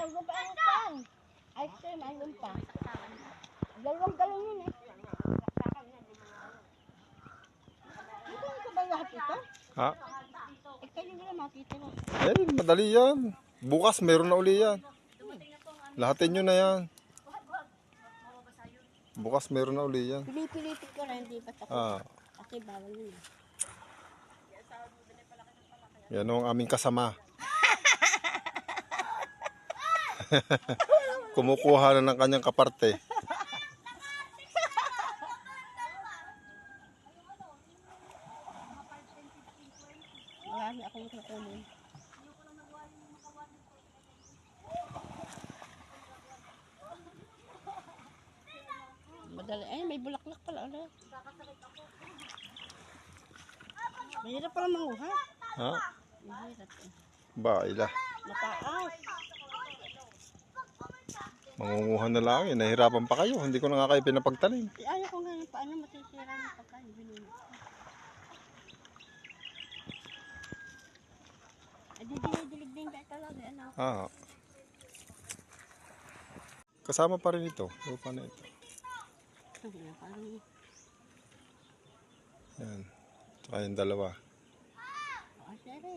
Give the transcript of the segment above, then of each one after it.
Ayun pa ang pan. Ice cream, ayun pa. Dalawang galon yun eh. Ito ka ba lahat ito? Ha? Ikaw yung nila makitira. Eh, madali yan. Bukas meron na uli yan. Lahatin nyo na yan. Bukas meron na uli yan. Pilipilit ko rin, di ba? Ah, Kasi bawal yun. yan ang aming kasama. Kumukuha na ng kanyang kaparte. Marami akong kukunin. Madali. Ay, may bulaklak pala ulit. Mahirap pala manguha. Ha? Mahirap eh. Baila. Mataas. Mangunguha na lang eh. Nahirapan pa kayo. Hindi ko na nga kayo pinapagtanim. Ayaw ko nga paano masisira ng pagkain. Binili. Ay, didilig din ka talaga. Ano? Ah. Kasama pa rin ito. Lupa na ito. Ay, parang Yan. Tsaka yung dalawa. sere.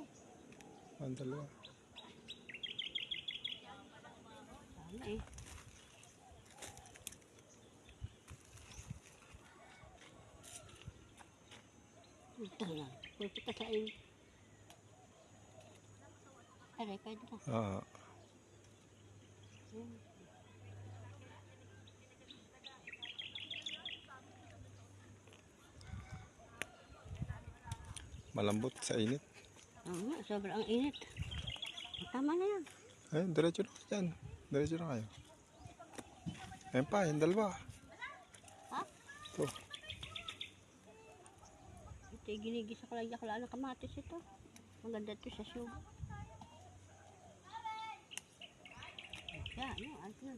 Ang dalawa. Sana eh. Ito lang. Pwede ka sa iyo. Aray, pwede na. Ah. Malambot sa init. Oo nga, sobrang init. Tama na yan. Ayun, diretso na kayo dyan. Diretso na kayo. Ayun pa, yung dalawa. Ha? Ito. Ito yung ginigisa ko lang ng kamatis ito. Maganda ito sa sugo. Yan, ano, ano.